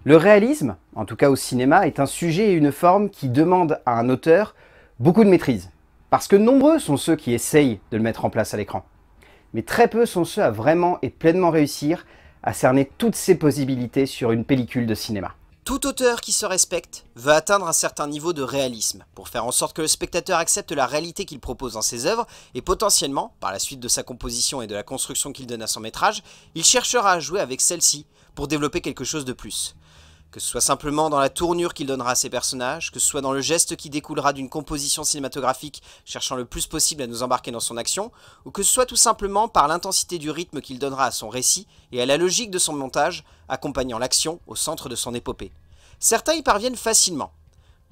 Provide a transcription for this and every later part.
Le réalisme, en tout cas au cinéma, est un sujet et une forme qui demandent à un auteur beaucoup de maîtrise. Parce que nombreux sont ceux qui essayent de le mettre en place à l'écran. Mais très peu sont ceux à vraiment et pleinement réussir à cerner toutes ces possibilités sur une pellicule de cinéma. Tout auteur qui se respecte veut atteindre un certain niveau de réalisme pour faire en sorte que le spectateur accepte la réalité qu'il propose dans ses œuvres et potentiellement, par la suite de sa composition et de la construction qu'il donne à son métrage, il cherchera à jouer avec celle-ci pour développer quelque chose de plus. Que ce soit simplement dans la tournure qu'il donnera à ses personnages, que ce soit dans le geste qui découlera d'une composition cinématographique cherchant le plus possible à nous embarquer dans son action, ou que ce soit tout simplement par l'intensité du rythme qu'il donnera à son récit et à la logique de son montage, accompagnant l'action au centre de son épopée. Certains y parviennent facilement.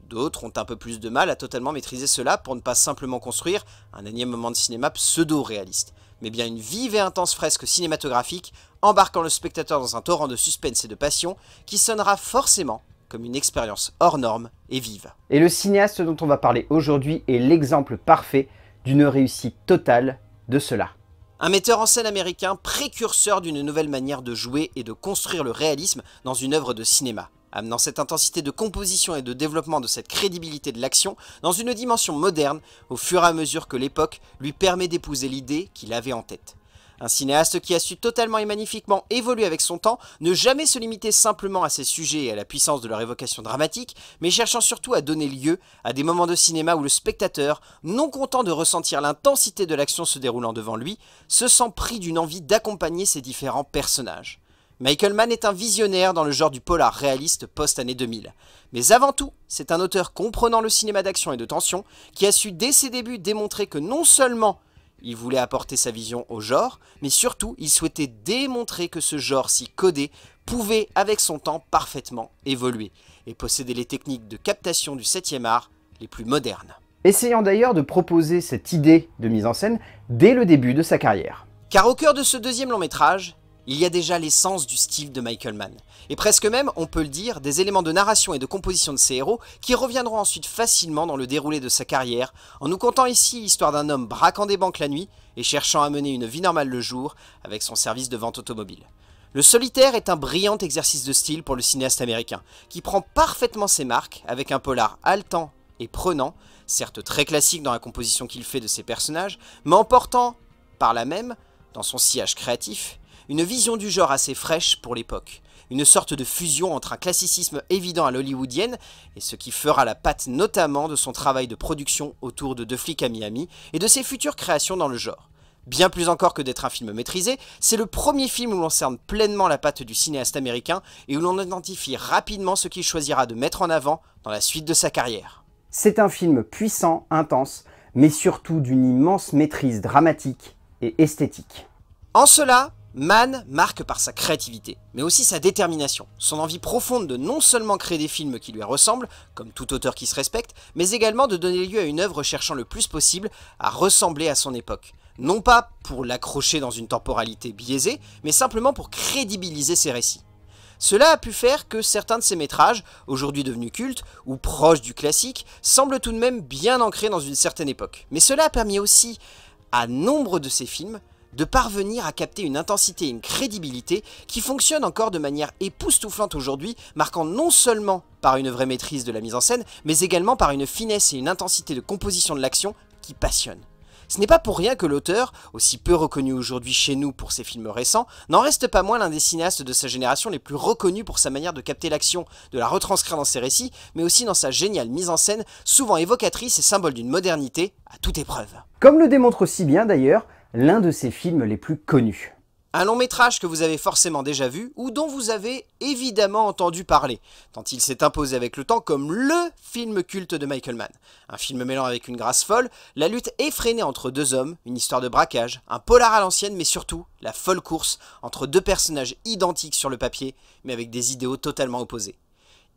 D'autres ont un peu plus de mal à totalement maîtriser cela pour ne pas simplement construire un énième moment de cinéma pseudo-réaliste, mais bien une vive et intense fresque cinématographique embarquant le spectateur dans un torrent de suspense et de passion qui sonnera forcément comme une expérience hors norme et vive. Et le cinéaste dont on va parler aujourd'hui est l'exemple parfait d'une réussite totale de cela. Un metteur en scène américain précurseur d'une nouvelle manière de jouer et de construire le réalisme dans une œuvre de cinéma, amenant cette intensité de composition et de développement de cette crédibilité de l'action dans une dimension moderne au fur et à mesure que l'époque lui permet d'épouser l'idée qu'il avait en tête. Un cinéaste qui a su totalement et magnifiquement évoluer avec son temps, ne jamais se limiter simplement à ses sujets et à la puissance de leur évocation dramatique, mais cherchant surtout à donner lieu à des moments de cinéma où le spectateur, non content de ressentir l'intensité de l'action se déroulant devant lui, se sent pris d'une envie d'accompagner ses différents personnages. Michael Mann est un visionnaire dans le genre du polar réaliste post-année 2000. Mais avant tout, c'est un auteur comprenant le cinéma d'action et de tension qui a su dès ses débuts démontrer que non seulement il voulait apporter sa vision au genre, mais surtout il souhaitait démontrer que ce genre si codé pouvait avec son temps parfaitement évoluer et posséder les techniques de captation du 7e art les plus modernes. Essayant d'ailleurs de proposer cette idée de mise en scène dès le début de sa carrière. Car au cœur de ce deuxième long métrage, il y a déjà l'essence du style de Michael Mann, et presque même, on peut le dire, des éléments de narration et de composition de ses héros qui reviendront ensuite facilement dans le déroulé de sa carrière, en nous contant ici l'histoire d'un homme braquant des banques la nuit et cherchant à mener une vie normale le jour avec son service de vente automobile. Le Solitaire est un brillant exercice de style pour le cinéaste américain, qui prend parfaitement ses marques avec un polar haletant et prenant, certes très classique dans la composition qu'il fait de ses personnages, mais emportant, par là même, dans son sillage créatif, une vision du genre assez fraîche pour l'époque, une sorte de fusion entre un classicisme évident à l'hollywoodienne et ce qui fera la patte notamment de son travail de production autour de Deux flics à Miami et de ses futures créations dans le genre. Bien plus encore que d'être un film maîtrisé, c'est le premier film où l'on cerne pleinement la patte du cinéaste américain et où l'on identifie rapidement ce qu'il choisira de mettre en avant dans la suite de sa carrière. C'est un film puissant, intense, mais surtout d'une immense maîtrise dramatique et esthétique. En cela, Mann marque par sa créativité, mais aussi sa détermination, son envie profonde de non seulement créer des films qui lui ressemblent, comme tout auteur qui se respecte, mais également de donner lieu à une œuvre cherchant le plus possible à ressembler à son époque. Non pas pour l'accrocher dans une temporalité biaisée, mais simplement pour crédibiliser ses récits. Cela a pu faire que certains de ses métrages, aujourd'hui devenus cultes, ou proches du classique, semblent tout de même bien ancrés dans une certaine époque. Mais cela a permis aussi à nombre de ses films de parvenir à capter une intensité et une crédibilité qui fonctionnent encore de manière époustouflante aujourd'hui, marquant non seulement par une vraie maîtrise de la mise en scène, mais également par une finesse et une intensité de composition de l'action qui passionnent. Ce n'est pas pour rien que l'auteur, aussi peu reconnu aujourd'hui chez nous pour ses films récents, n'en reste pas moins l'un des cinéastes de sa génération les plus reconnus pour sa manière de capter l'action, de la retranscrire dans ses récits, mais aussi dans sa géniale mise en scène, souvent évocatrice et symbole d'une modernité à toute épreuve. Comme le démontre aussi bien d'ailleurs l'un de ses films les plus connus. Un long métrage que vous avez forcément déjà vu ou dont vous avez évidemment entendu parler, tant il s'est imposé avec le temps comme LE film culte de Michael Mann. Un film mêlant avec une grâce folle, la lutte effrénée entre deux hommes, une histoire de braquage, un polar à l'ancienne, mais surtout la folle course entre deux personnages identiques sur le papier, mais avec des idéaux totalement opposés.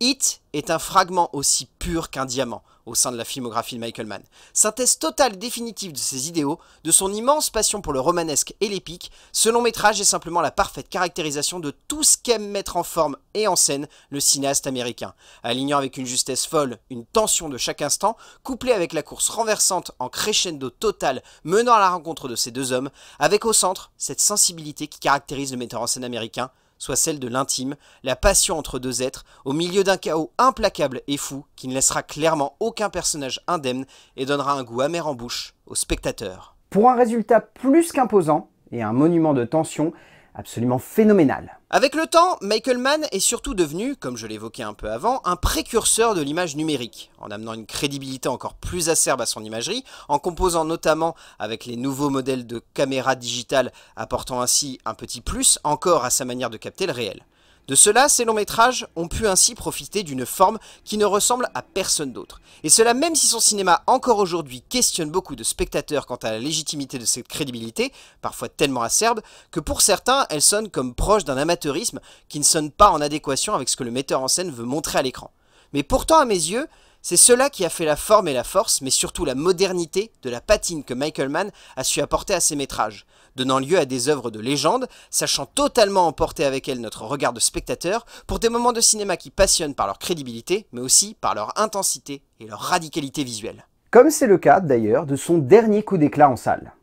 It est un fragment aussi pur qu'un diamant au sein de la filmographie de Michael Mann. Synthèse totale et définitive de ses idéaux, de son immense passion pour le romanesque et l'épique, ce long métrage est simplement la parfaite caractérisation de tout ce qu'aime mettre en forme et en scène le cinéaste américain, alignant avec une justesse folle, une tension de chaque instant, couplée avec la course renversante en crescendo total menant à la rencontre de ces deux hommes, avec au centre cette sensibilité qui caractérise le metteur en scène américain, soit celle de l'intime, la passion entre deux êtres, au milieu d'un chaos implacable et fou qui ne laissera clairement aucun personnage indemne et donnera un goût amer en bouche aux spectateurs. Pour un résultat plus qu'imposant et un monument de tension absolument phénoménal. Avec le temps, Michael Mann est surtout devenu, comme je l'évoquais un peu avant, un précurseur de l'image numérique, en amenant une crédibilité encore plus acerbe à son imagerie, en composant notamment avec les nouveaux modèles de caméra digitale, apportant ainsi un petit plus encore à sa manière de capter le réel. De cela, ces longs métrages ont pu ainsi profiter d'une forme qui ne ressemble à personne d'autre. Et cela même si son cinéma encore aujourd'hui questionne beaucoup de spectateurs quant à la légitimité de cette crédibilité, parfois tellement acerbe, que pour certains, elle sonne comme proche d'un amateurisme qui ne sonne pas en adéquation avec ce que le metteur en scène veut montrer à l'écran. Mais pourtant, à mes yeux, c'est cela qui a fait la forme et la force, mais surtout la modernité de la patine que Michael Mann a su apporter à ses métrages, donnant lieu à des œuvres de légende, sachant totalement emporter avec elles notre regard de spectateur, pour des moments de cinéma qui passionnent par leur crédibilité, mais aussi par leur intensité et leur radicalité visuelle. Comme c'est le cas d'ailleurs de son dernier coup d'éclat en salle.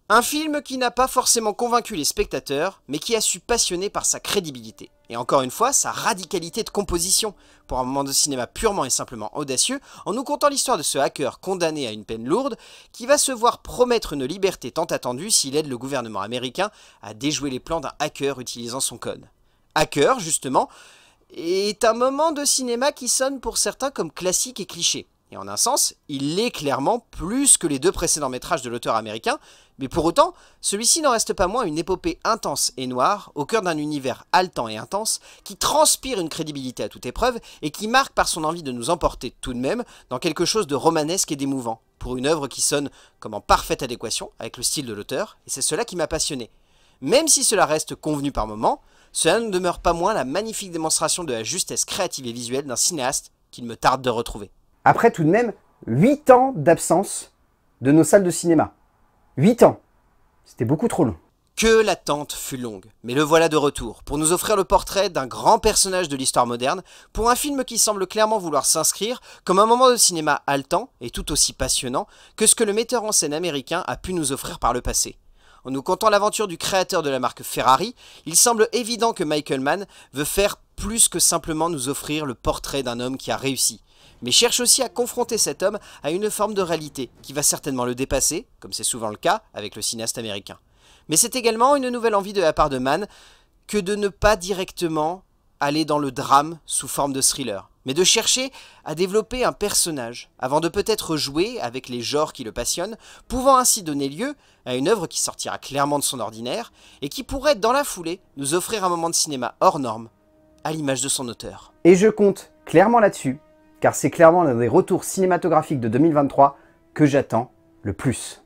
Un film qui n'a pas forcément convaincu les spectateurs, mais qui a su passionner par sa crédibilité. Et encore une fois, sa radicalité de composition, pour un moment de cinéma purement et simplement audacieux, en nous contant l'histoire de ce hacker condamné à une peine lourde, qui va se voir promettre une liberté tant attendue s'il aide le gouvernement américain à déjouer les plans d'un hacker utilisant son code. Hacker, justement, est un moment de cinéma qui sonne pour certains comme classique et cliché. Et en un sens, il l'est clairement plus que les deux précédents métrages de l'auteur américain, mais pour autant, celui-ci n'en reste pas moins une épopée intense et noire, au cœur d'un univers haletant et intense, qui transpire une crédibilité à toute épreuve, et qui marque par son envie de nous emporter tout de même dans quelque chose de romanesque et d'émouvant, pour une œuvre qui sonne comme en parfaite adéquation avec le style de l'auteur, et c'est cela qui m'a passionné. Même si cela reste convenu par moments, cela ne demeure pas moins la magnifique démonstration de la justesse créative et visuelle d'un cinéaste qu'il me tarde de retrouver. Après tout de même 8 ans d'absence de nos salles de cinéma. 8 ans. C'était beaucoup trop long. Que l'attente fut longue, mais le voilà de retour, pour nous offrir le portrait d'un grand personnage de l'histoire moderne, pour un film qui semble clairement vouloir s'inscrire comme un moment de cinéma haletant et tout aussi passionnant que ce que le metteur en scène américain a pu nous offrir par le passé. En nous contant l'aventure du créateur de la marque Ferrari, il semble évident que Michael Mann veut faire plus que simplement nous offrir le portrait d'un homme qui a réussi, mais cherche aussi à confronter cet homme à une forme de réalité qui va certainement le dépasser, comme c'est souvent le cas avec le cinéaste américain. Mais c'est également une nouvelle envie de la part de Mann que de ne pas directement aller dans le drame sous forme de thriller, mais de chercher à développer un personnage, avant de peut-être jouer avec les genres qui le passionnent, pouvant ainsi donner lieu à une œuvre qui sortira clairement de son ordinaire, et qui pourrait, dans la foulée, nous offrir un moment de cinéma hors norme, à l'image de son auteur. Et je compte clairement là-dessus, car c'est clairement l'un des retours cinématographiques de 2023 que j'attends le plus.